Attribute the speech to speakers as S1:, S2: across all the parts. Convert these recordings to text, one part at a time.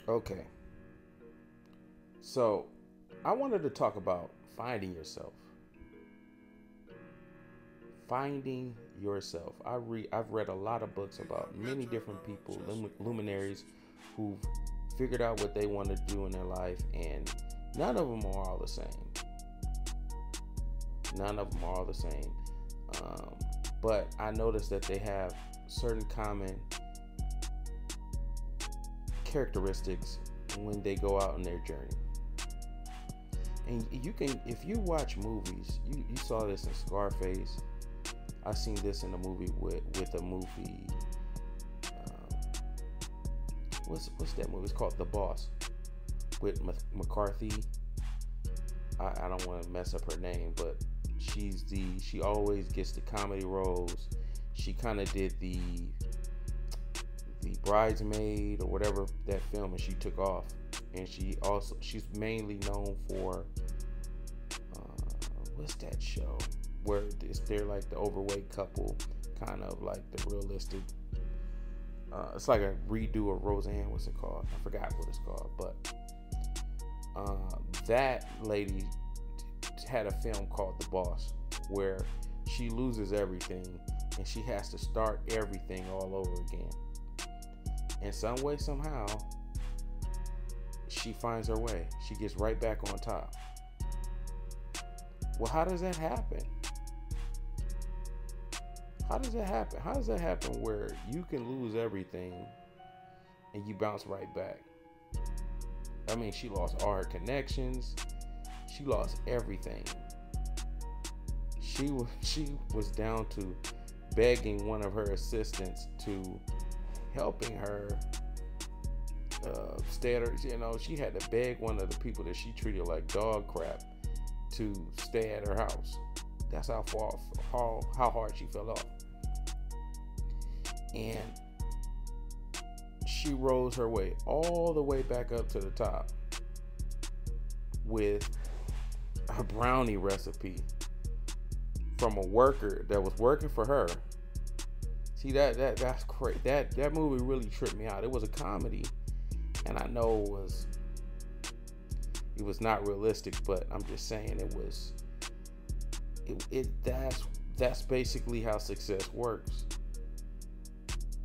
S1: Okay, so I wanted to talk about finding yourself. Finding yourself. I've read a lot of books about many different people, luminaries, who've figured out what they want to do in their life, and none of them are all the same. None of them are all the same. Um, but I noticed that they have certain common characteristics when they go out on their journey. And you can, if you watch movies, you saw this in Scarface. I seen this in a movie with a movie. What's that movie? It's called The Boss with McCarthy. I don't want to mess up her name, but she always gets the comedy roles. She kind of did the Bridesmaid or whatever, that film, and she took off. And she's mainly known for what's that show where they're like the overweight couple, kind of like the realistic. It's like a redo of Roseanne. What's it called? I forgot what it's called, but that lady had a film called The Boss, where she loses everything and she has to start everything all over again. And some way, somehow, she finds her way. She gets right back on top. Well, how does that happen? How does that happen? How does that happen where you can lose everything and you bounce right back? I mean, she lost all her connections. She lost everything. She was down to begging one of her assistants to helping her stay at her. You know, she had to beg one of the people that she treated like dog crap to stay at her house. That's how hard she fell off. And she rose her way all the way back up to the top with a brownie recipe from a worker that was working for her. See, that's crazy. That movie really tripped me out. It was a comedy, and I know it was not realistic, but I'm just saying that's basically how success works.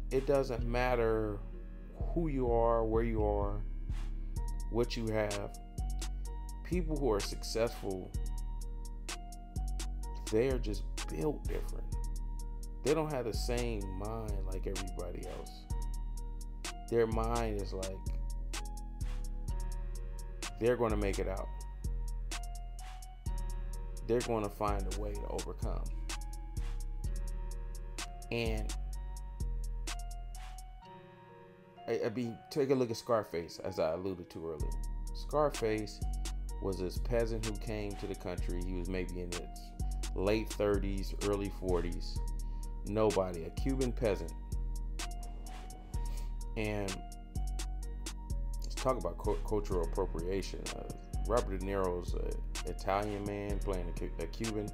S1: It doesn't matter who you are, where you are, what you have. People who are successful, they're just built different. They don't have the same mind like everybody else. Their mind is like, they're going to make it out. They're going to find a way to overcome. And I mean, take a look at Scarface, as I alluded to earlier. Scarface was this peasant who came to the country. He was maybe in his late 30s, early 40s. Nobody, a Cuban peasant. And let's talk about cultural appropriation. Robert De Niro's an Italian man playing a Cuban.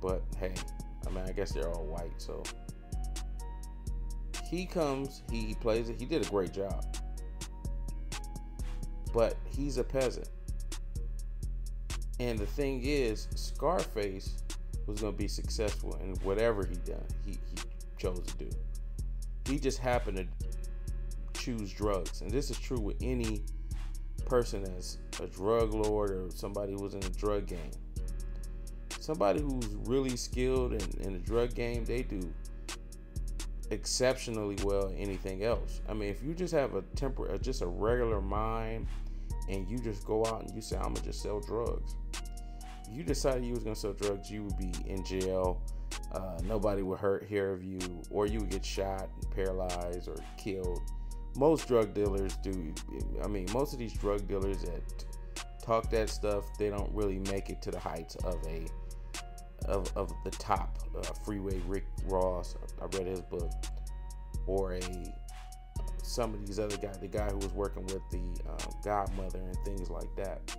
S1: But hey, I mean, I guess they're all white, so he comes, he plays it, he did a great job. But he's a peasant. And the thing is, Scarface was going to be successful in whatever he chose to do. He just happened to choose drugs. And this is true with any person that's a drug lord or somebody who's in a drug game. Somebody who's really skilled in the drug game, they do exceptionally well in anything else. I mean, if you just have just a regular mind, and you just go out and you say, I'm gonna just sell drugs. If you decided you was gonna sell drugs, you would be in jail. Nobody would hear of you, or you would get shot, paralyzed, or killed. Most drug dealers do. I mean, most of these drug dealers that talk that stuff, they don't really make it to the heights of the top. Freeway Rick Ross, I read his book, or some of these other guys, the guy who was working with the godmother and things like that.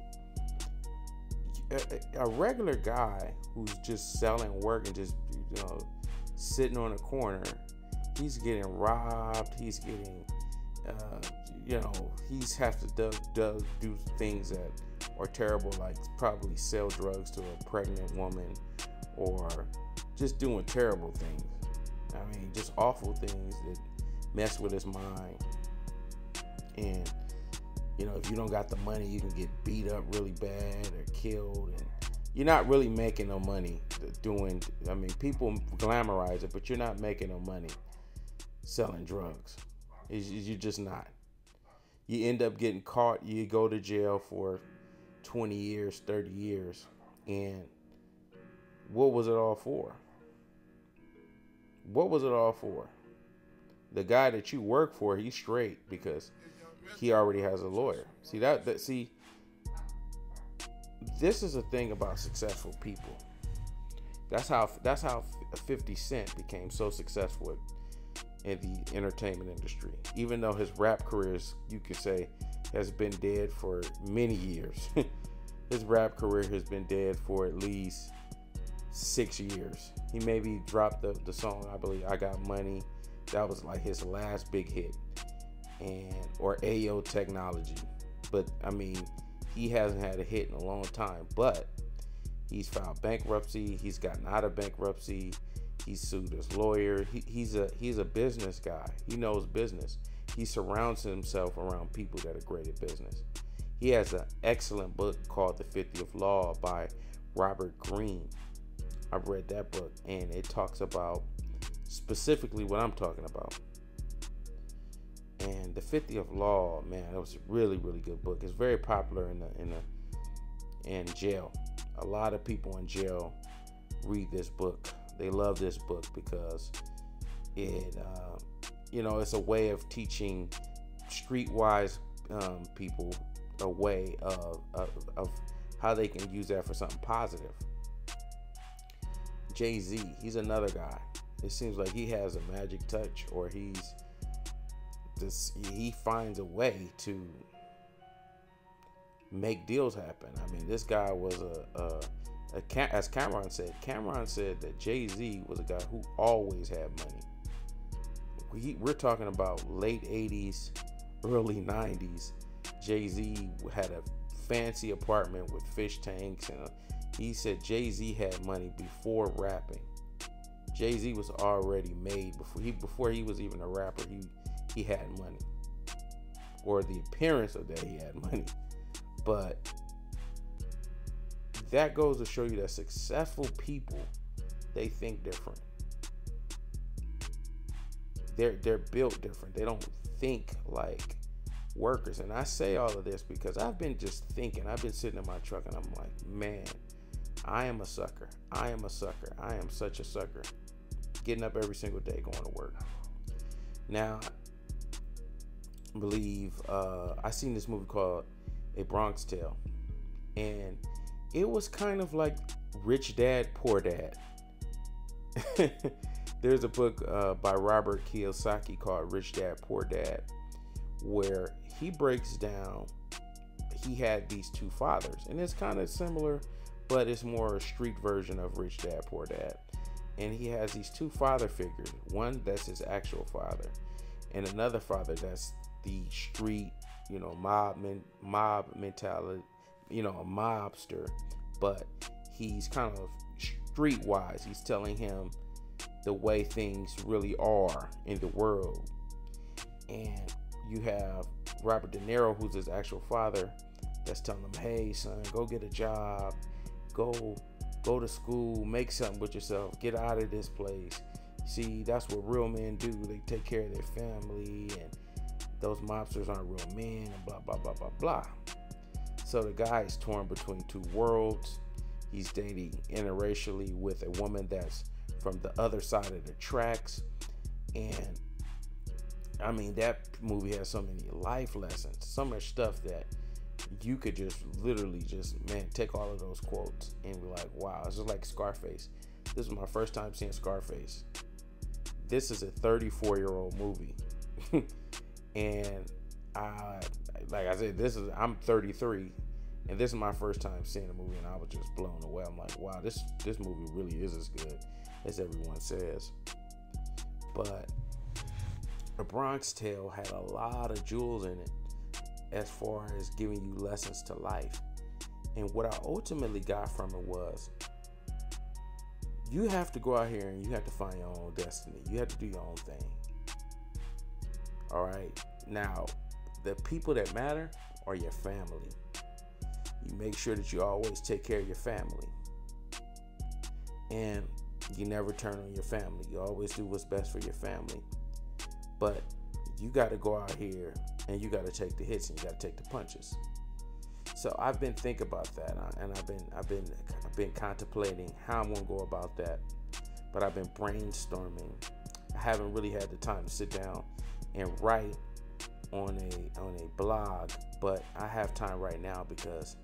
S1: A regular guy who's just selling work and just, sitting on a corner, he's getting robbed, he's getting you know, he's have to do things that are terrible, like probably sell drugs to a pregnant woman, or just doing terrible things. I mean, just awful things that mess with his mind. And you know, if you don't got the money, you can get beat up really bad or killed, and you're not really making no money doing. I mean, people glamorize it, but you're not making no money selling drugs. You're just not. You end up getting caught. You go to jail for 20 years, 30 years, and what was it all for? What was it all for? The guy that you work for, he's straight because he already has a lawyer. See see, this is a thing about successful people. That's how 50 Cent became so successful in the entertainment industry. Even though his rap career, you could say, has been dead for many years. His rap career has been dead for at least 6 years. He maybe dropped the song, I believe, I Got Money. That was like his last big hit. Or Ayo Technology. But I mean, he hasn't had a hit in a long time. But he's filed bankruptcy. He's gotten out of bankruptcy. He's sued his lawyer. He's a business guy. He knows business. He surrounds himself around people that are great at business. He has an excellent book called The 50th Law by Robert Greene. I've read that book, and it talks about specifically what I'm talking about. And The 50th Law, man, it was a really, really good book. It's very popular in jail. A lot of people in jail read this book. They love this book because it, it's a way of teaching streetwise people a way of how they can use that for something positive. Jay-Z, he's another guy. It seems like he has a magic touch, or he finds a way to make deals happen. I mean, this guy was as Cameron said that Jay-Z was a guy who always had money. We're talking about late 80s, early 90s. Jay-Z had a fancy apartment with fish tanks, and he said Jay-Z had money before rapping. Jay-Z was already made before he was even a rapper. He had money, or the appearance of that he had money. But that goes to show you that successful people, they think different. They're built different. They don't think like workers. And I say all of this because I've been just thinking. I've been sitting in my truck and I'm like, man, I am a sucker. I am a sucker. I am such a sucker. Getting up every single day, going to work. Now, I believe I seen this movie called A Bronx Tale, and it was kind of like Rich Dad, Poor Dad. There's a book by Robert Kiyosaki called Rich Dad, Poor Dad, where he breaks down, he had these two fathers, and it's kind of similar, but it's more a street version of Rich Dad, Poor Dad. And he has these two father figures, one that's his actual father, and another father that's the street, mob mentality, a mobster, but he's kind of streetwise. He's telling him the way things really are in the world. And you have Robert De Niro, who's his actual father, that's telling him, hey son, go get a job, go to school, make something with yourself, get out of this place. See, that's what real men do. They take care of their family, and those mobsters aren't real men, and blah, blah, blah, blah, blah. So the guy is torn between two worlds. He's dating interracially with a woman that's from the other side of the tracks. And I mean, that movie has so many life lessons, so much stuff that you could just literally take all of those quotes and be like, wow. It's just like Scarface. This was my first time seeing Scarface. This is a 34-year-old movie. And like I said, I'm 33, and this is my first time seeing a movie, and I was just blown away. I'm like, wow, this movie really is as good as everyone says. But A Bronx Tale had a lot of jewels in it as far as giving you lessons to life. And what I ultimately got from it was, you have to go out here and you have to find your own destiny. You have to do your own thing. All right. Now, the people that matter are your family. You make sure that you always take care of your family. And you never turn on your family. You always do what's best for your family. But you got to go out here and you got to take the hits and you got to take the punches. So I've been thinking about that, and I've been contemplating how I'm gonna go about that. But I've been brainstorming. I haven't really had the time to sit down and write on a blog, but I have time right now because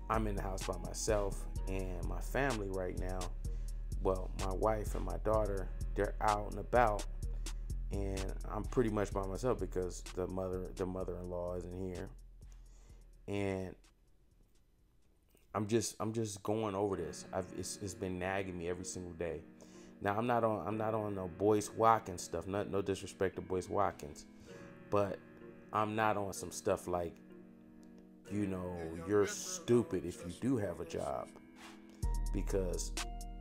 S1: I'm in the house by myself, and my family right now, well, my wife and my daughter, they're out and about, and I'm pretty much by myself because the mother-in-law isn't here. And I'm just going over this. It's been nagging me every single day. Now I'm not on no Boyce Watkins stuff. No disrespect to Boyce Watkins, but I'm not on some stuff like, you're stupid if you do have a job. Because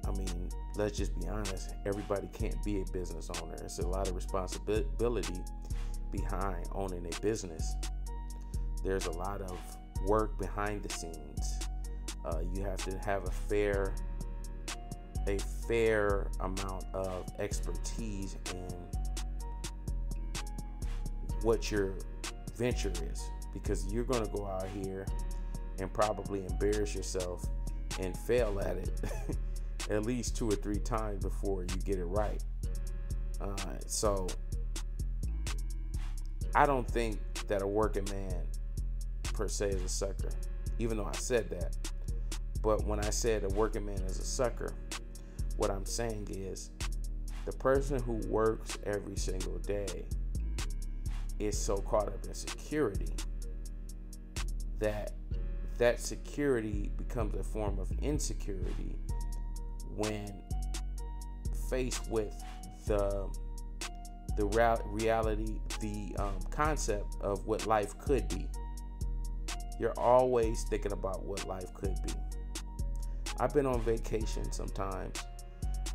S1: I mean, let's just be honest. Everybody can't be a business owner. It's a lot of responsibility behind owning a business. There's a lot of work behind the scenes. You have to have a fair amount of expertise in what your venture is, because you're going to go out here and probably embarrass yourself and fail at it at least 2 or 3 times before you get it right. So I don't think that a working man per se is a sucker, even though I said that. But when I said a working man is a sucker, what I'm saying is the person who works every single day is so caught up in security that security becomes a form of insecurity when faced with the reality, the concept of what life could be. You're always thinking about what life could be. I've been on vacation sometimes,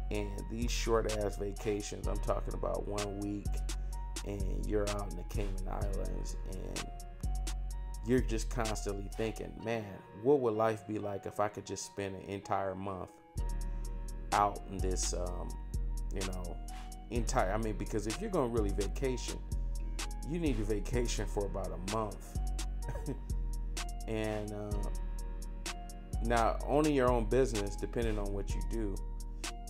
S1: and these short ass vacations, I'm talking about 1 week, and you're out in the Cayman Islands, and you're just constantly thinking, man, what would life be like if I could just spend an entire month out in this, because if you're going to really vacation, you need a vacation for about a month. And now, owning your own business, depending on what you do,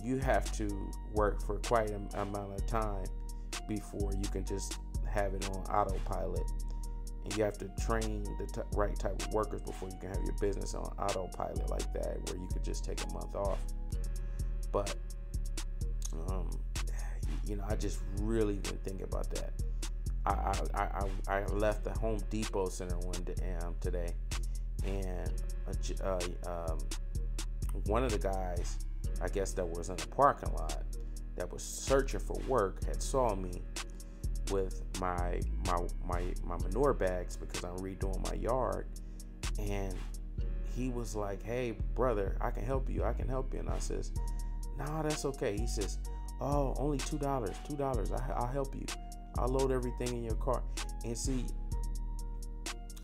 S1: you have to work for quite an amount of time before you can just have it on autopilot. And you have to train the right type of workers before you can have your business on autopilot like that, where you could just take a month off. But, I just really been thinking about that. I left the Home Depot Center today, and one of the guys, I guess that was in the parking lot, that was searching for work, had saw me with my manure bags because I'm redoing my yard, and he was like, "Hey brother, I can help you. And I says, "No, that's okay." He says, "Oh, only $2. I'll help you. I'll load everything in your car." And see,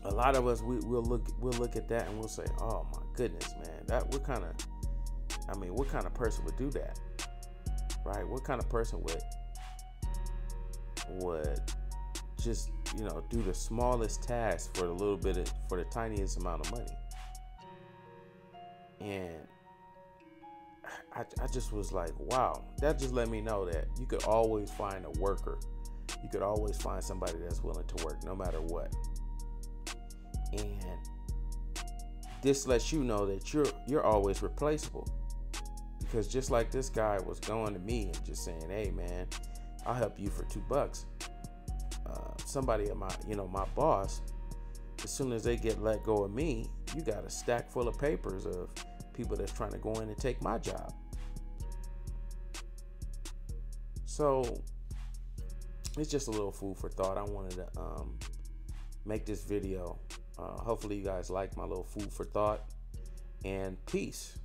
S1: a lot of us, we'll look at that and we'll say, "Oh my goodness, man, what kind of person would do that, right? What kind of person would just do the smallest task for the tiniest amount of money?" And I just was like, wow, that just let me know that you could always find a worker. You could always find somebody that's willing to work no matter what. And this lets you know that you're always replaceable. Because just like this guy was going to me and just saying, "Hey man, I'll help you for $2." Somebody at my boss, as soon as they get let go of me, you got a stack full of papers of people that's trying to go in and take my job. So it's just a little food for thought. I wanted to make this video. Hopefully you guys like my little food for thought, and peace.